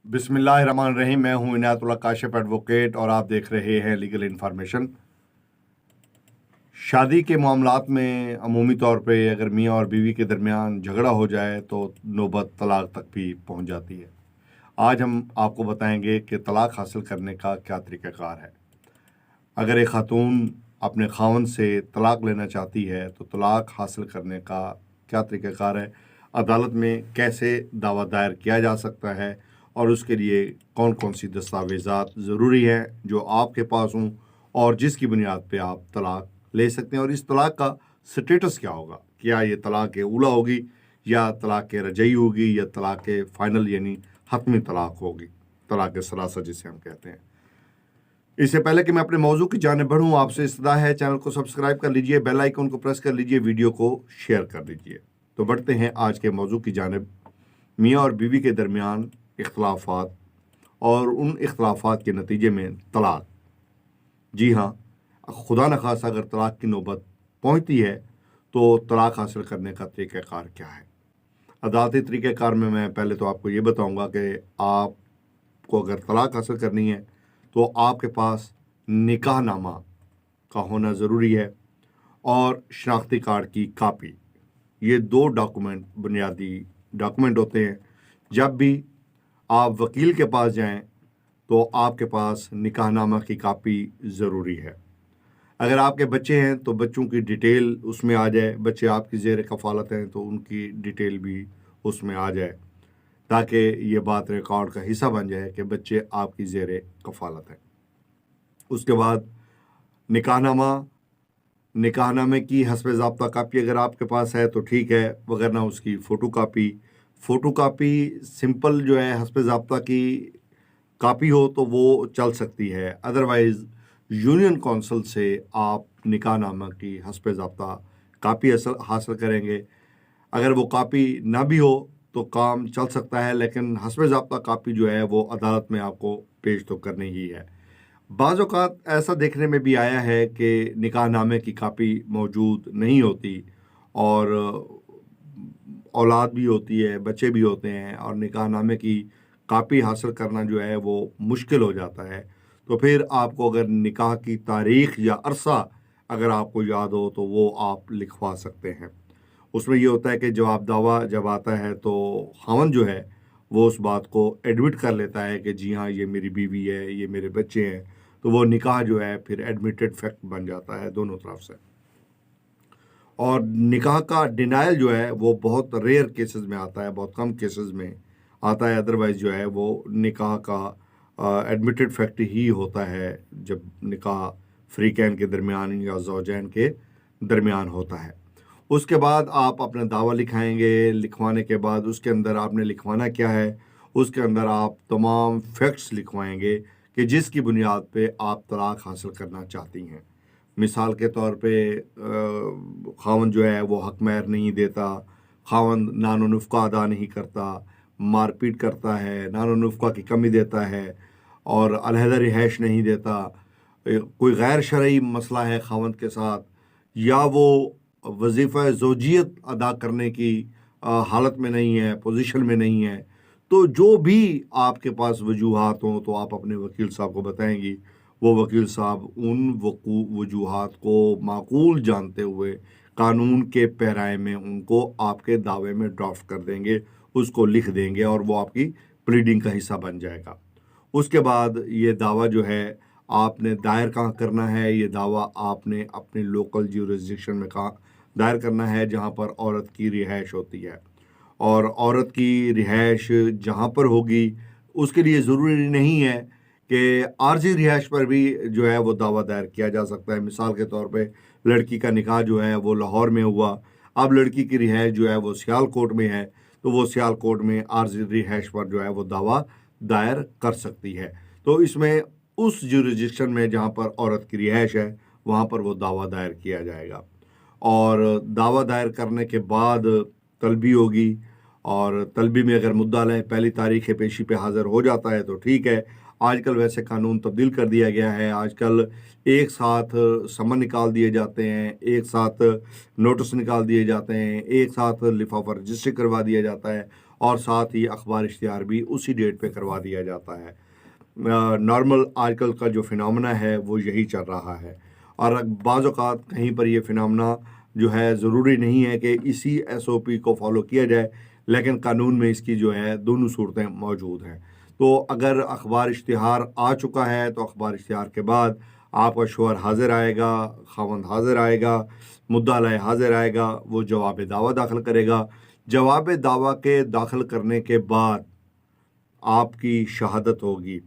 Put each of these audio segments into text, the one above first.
बिस्मिल्लाहिर्रहमानिर्रहीम। मैं हूं इनायतुल्लाह काशिफ एडवोकेट और आप देख रहे हैं लीगल इन्फॉर्मेशन। शादी के मामलात में अमूमी तौर पे अगर मियाँ और बीवी के दरमियान झगड़ा हो जाए तो नौबत तलाक तक भी पहुंच जाती है। आज हम आपको बताएंगे कि तलाक हासिल करने का क्या तरीक़ाकार है। अगर एक खातून अपने खावंद से तलाक लेना चाहती है तो तलाक हासिल करने का क्या तरीक़ाकार है, अदालत में कैसे दावा दायर किया जा सकता है और उसके लिए कौन कौन सी दस्तावेज़ात ज़रूरी हैं जो आपके पास हों और जिसकी बुनियाद पे आप तलाक ले सकते हैं, और इस तलाक का स्टेटस क्या होगा, क्या ये तलाक ऊला होगी या तलाक रजई होगी या तलाक फ़ाइनल यानी हतमी तलाक होगी, तलाक सरासा जिसे हम कहते हैं। इससे पहले कि मैं अपने मौजू की जानिब बढ़ूँ, आपसे इस्तदा है चैनल को सब्सक्राइब कर लीजिए, बेल आइकन को प्रेस कर लीजिए, वीडियो को शेयर कर दीजिए। तो बढ़ते हैं आज के मौजू की जानिब। मियाँ और बीवी के दरमियान इख्तलाफात और उन इख्तलाफात के नतीजे में तलाक। जी हाँ, खुदा न खासा अगर तलाक की नौबत पहुँचती है तो तलाक हासिल करने का तरीक़ाकार क्या है। अदालती तरीक़ाकार में मैं पहले तो आपको ये बताऊँगा कि आपको अगर तलाक हासिल करनी है तो आपके पास निकाहनामा का होना ज़रूरी है और शनाख्ती कार्ड की कापी। ये दो डॉक्यूमेंट बुनियादी डॉक्यूमेंट होते हैं। जब भी आप वकील के पास जाएं तो आपके पास निकाहनामा की कापी ज़रूरी है। अगर आपके बच्चे हैं तो बच्चों की डिटेल उसमें आ जाए, बच्चे आपकी ज़ेर कफ़ालत हैं तो उनकी डिटेल भी उसमें आ जाए, ताकि ये बात रिकॉर्ड का हिस्सा बन जाए कि बच्चे आपकी ज़ेर कफ़ालत हैं। उसके बाद निकाहनामे की हस्ब ज़ाब्ता कापी अगर आपके पास है तो ठीक है, वगरना उसकी फ़ोटो कापी सिंपल जो है हस्ब ज़ाब्ता की कापी हो तो वो चल सकती है। अदरवाइज़ यूनियन कौंसिल से आप निकाहनामा की हस्ब ज़ाब्ता कापी हासिल करेंगे। अगर वो कापी ना भी हो तो काम चल सकता है, लेकिन हस्ब ज़ाब्ता कापी जो है वो अदालत में आपको पेश तो करनी ही है। बाज़ औक़ात ऐसा देखने में भी आया है कि निकाहनामे की कापी मौजूद नहीं होती और औलाद भी होती है, बच्चे भी होते हैं और निकाहनामे की कापी हासिल करना जो है वो मुश्किल हो जाता है। तो फिर आपको अगर निकाह की तारीख़ या अरसा अगर आपको याद हो तो वो आप लिखवा सकते हैं। उसमें ये होता है कि दावा जब आता है तो ख़ावंद जो है वो उस बात को एडमिट कर लेता है कि जी हाँ, ये मेरी बीवी है, ये मेरे बच्चे हैं, तो वो निकाह जो है फिर एडमिटेड फैक्ट बन जाता है दोनों तरफ से। और निकाह का डिनायल जो है वो बहुत रेयर केसेस में आता है, बहुत कम केसेस में आता है। अदरवाइज़ जो है वो निकाह का एडमिटेड फैक्ट ही होता है जब निकाह फ़रीक़ैन के दरमियान या ज़ौजैन के दरमियान होता है। उसके बाद आप अपना दावा लिखाएंगे। लिखवाने के बाद उसके अंदर आपने लिखवाना क्या है, उसके अंदर आप तमाम फैक्ट्स लिखवाएंगे कि जिसकी बुनियाद पे आप तलाक हासिल करना चाहती हैं। मिसाल के तौर पे ख़ावंद जो है वो हक़ महर नहीं देता, ख़ावंद नान व नफ़क़ा अदा नहीं करता, मारपीट करता है, नान व नफ़क़ा की कमी देता है और अलहदा रिहाइश नहीं देता, कोई गैर शरई मसला है ख़ावंद के साथ, या वो वजीफ़ा ज़ौजियत अदा करने की हालत में नहीं है, पोजीशन में नहीं है, तो जो भी आपके पास वजूहात हों तो आप अपने वकील साहब को बताएंगी। वो वकील साहब उन वजूहात को माकूल जानते हुए कानून के पैराए में उनको आपके दावे में ड्राफ्ट कर देंगे, उसको लिख देंगे और वो आपकी प्लीडिंग का हिस्सा बन जाएगा। उसके बाद ये दावा जो है आपने दायर कहाँ करना है, ये दावा आपने अपने लोकल ज्यूरिसडिक्शन में कहाँ दायर करना है जहाँ पर औरत की रिहाइश होती है। और औरत की रिहाइश जहाँ पर होगी उसके लिए ज़रूरी नहीं है कि आर्जी रिहाइश पर भी जो है वो दावा दायर किया जा सकता है। मिसाल के तौर पे लड़की का निकाह जो है वो लाहौर में हुआ, अब लड़की की रिहाइश जो है वो सियालकोट में है, तो वो सियालकोट में आर्जी रिहाइश पर जो है वो दावा दायर कर सकती है। तो इसमें उस जुरिस्डिक्शन में जहाँ पर औरत की रिहाइश है वहाँ पर वो दावा दायर किया जाएगा। और दावा दायर करने के बाद तलबी होगी और तलबी में अगर मुद्दा अलैह पहली तारीख़ पेशी पे हाज़िर हो जाता है तो ठीक है, آج کل ویسے قانون تبدیل کر دیا گیا ہے، آج کل ایک ساتھ سمن نکال دیے جاتے ہیں، ایک ساتھ نوٹس نکال دیے جاتے ہیں، ایک ساتھ لفافہ رجسٹری کروا دیا جاتا ہے، اور ساتھ ہی اخبار اشتہار بھی اسی ڈیٹ پہ کروا دیا جاتا ہے۔ نارمل آج کل کا جو فنامنا ہے وہ یہی چل رہا ہے، اور بعض اوقات کہیں پر یہ فنامنا جو ہے ضروری نہیں ہے کہ اسی ایس او پی کو فالو کیا جائے، لیکن قانون میں اس کی جو ہے دونوں صورتیں موجود ہیں۔ تو اگر اخبار اشتہار آ چکا ہے تو اخبار اشتہار کے بعد آپ کا شوہر حاضر آئے گا، خاوند حاضر آئے گا، مدعا علیہ حاضر آئے گا، وہ جواب دعویٰ داخل کرے گا۔ جواب دعویٰ کے داخل کرنے کے بعد آپ کی شہادت ہوگی،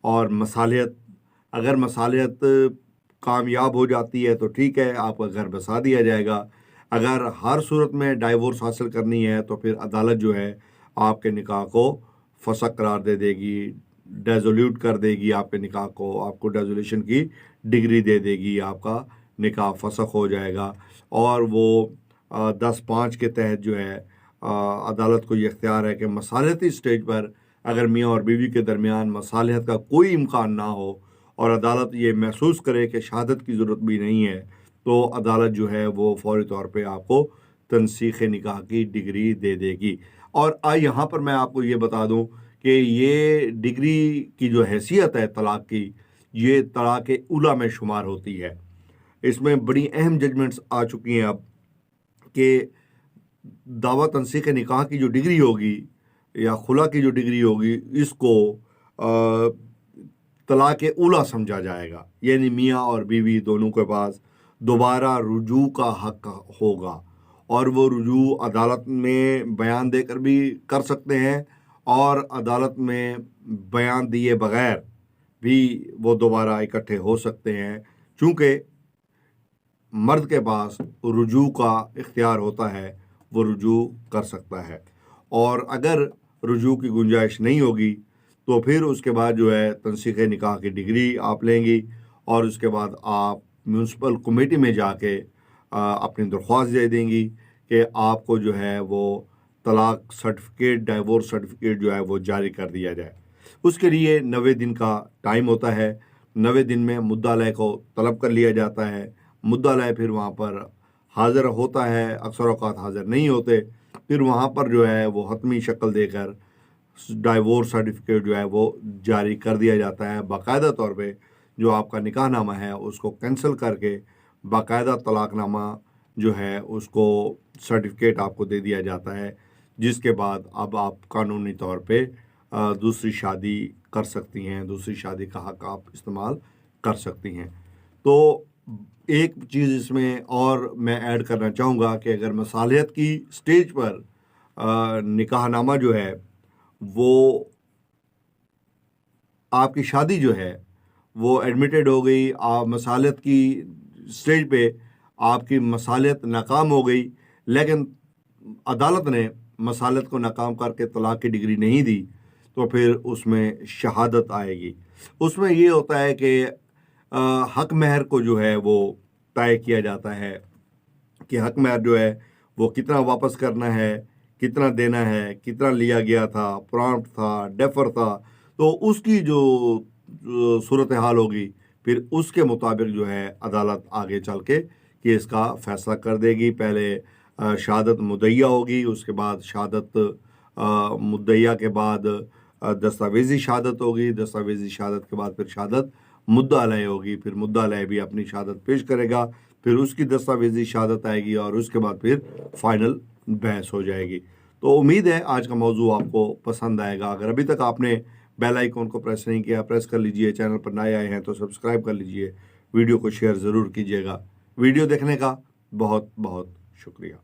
اور مصالحت، اگر مصالحت کامیاب ہو جاتی ہے تو ٹھیک ہے، آپ کا گھر بسا دیا جائے گا۔ اگر ہر صورت میں ڈائیورس حاصل کرنی ہے تو پھر عدالت جو ہے آپ کے نکاح کو فسخ قرار دے دے گی، ڈیزولیوٹ کر دے گی آپ کے نکاح کو، آپ کو ڈیزولیشن کی ڈگری دے دے گی، آپ کا نکاح فسخ ہو جائے گا۔ اور وہ 10(5) کے تحت جو ہے عدالت کو یہ اختیار ہے کہ مصالحتی سٹیج پر اگر میاں اور بیوی کے درمیان مصالحت کا کوئی امکان نہ ہو، اور عدالت یہ محسوس کرے کہ شہادت کی ضرورت بھی نہیں ہے، تو عدالت جو ہے وہ فوری طور پہ آپ کو تنسیخ نکاح کی ڈگری دے دے گی۔ اور یہاں پر میں آپ کو یہ بتا دوں کہ یہ ڈگری کی جو حیثیت ہے طلاق کی، یہ طلاق اولیٰ میں شمار ہوتی ہے۔ اس میں بڑی اہم ججمنٹس آ چکی ہیں اب کہ دعویٰ تنسیخ نکاح کی جو ڈگری ہوگی یا خلا کی جو ڈگری ہوگی، اس کو طلاق اولیٰ سمجھا جائے گا، یعنی میاں اور بیوی دونوں کے پاس دوبارہ رجوع کا حق ہوگا، اور وہ رجوع عدالت میں بیان دے کر بھی کر سکتے ہیں، اور عدالت میں بیان دیے بغیر بھی وہ دوبارہ اکٹھے ہو سکتے ہیں، چونکہ مرد کے پاس رجوع کا اختیار ہوتا ہے، وہ رجوع کر سکتا ہے۔ اور اگر رجوع کی گنجائش نہیں ہوگی تو پھر اس کے بعد جو ہے تنسیخ نکاح کی ڈگری آپ لیں گی، اور اس کے بعد آپ میونسپل کمیٹی میں جا کے اپنی درخواست دے دیں گی کہ آپ کو جو ہے وہ طلاق سرٹیفکیٹ، ڈائیورس سرٹیفکیٹ جو ہے وہ جاری کر دیا جائے۔ اس کے لیے 90 دن کا ٹائم ہوتا ہے، 90 دن میں مدعا علیہ کو طلب کر لیا جاتا ہے، مدعا علیہ پھر وہاں پر حاضر ہوتا ہے، اکثر اوقات حاضر نہیں ہوتے، پھر وہاں پر جو ہے وہ حتمی شکل دے کر ڈائیورس سرٹیفکیٹ جو ہے وہ جاری کر دیا جاتا ہے۔ باقاعدہ طور پہ جو آپ کا نکاح نامہ ہے اس کو کینسل کر کے باقاعدہ طلاق نامہ جو ہے اس کو سرٹیفکیٹ آپ کو دے دیا جاتا ہے، جس کے بعد اب آپ قانونی طور پہ دوسری شادی کر سکتی ہیں، دوسری شادی کا حق آپ استعمال کر سکتی ہیں۔ تو ایک چیز اس میں اور میں ایڈ کرنا چاہوں گا کہ اگر مصالحت کی سٹیج پر نکاح نامہ جو ہے وہ آپ کی شادی جو ہے وہ ایڈمیٹڈ ہو گئی، آپ مصالحت کی سٹیج پہ آپ کی مصالحت ناکام ہو گئی، لیکن عدالت نے مصالحت کو ناکام کر کے طلاق کی ڈگری نہیں دی، تو پھر اس میں شہادت آئے گی۔ اس میں یہ ہوتا ہے کہ حق مہر کو جو ہے وہ طے کیا جاتا ہے کہ حق مہر جو ہے وہ کتنا واپس کرنا ہے، کتنا دینا ہے، کتنا لیا گیا تھا، پرامپٹ تھا، ڈیفر تھا، تو اس کی جو صورتحال ہوگی پھر اس کے مطابق جو ہے عدالت آگے چل کے کیس کا فیصلہ کر دے گی۔ پہلے شہادت مدعیہ ہوگی، اس کے بعد شہادت مدعیہ کے بعد دستاویزی شہادت ہوگی، دستاویزی شہادت کے بعد پھر شہادت مدعا علیہ ہوگی، پھر مدعا علیہ بھی اپنی شہادت پیش کرے گا، پھر اس کی دستاویزی شہادت آئے گی، اور اس کے بعد پھر فائنل بحث ہو جائے گی۔ تو امید ہے آج کا موضوع آپ کو پسند آئے گا۔ اگر ابھی تک آپ نے بیل آئیکن کو پریس نہیں کیا، پریس کر لیجئے، چینل پر نئے آئے ہیں تو سبسکرائب کر لیجئے، ویڈیو کو شیئر ضرور کیجئے گا۔ ویڈیو دیکھنے کا بہت بہت شکریہ۔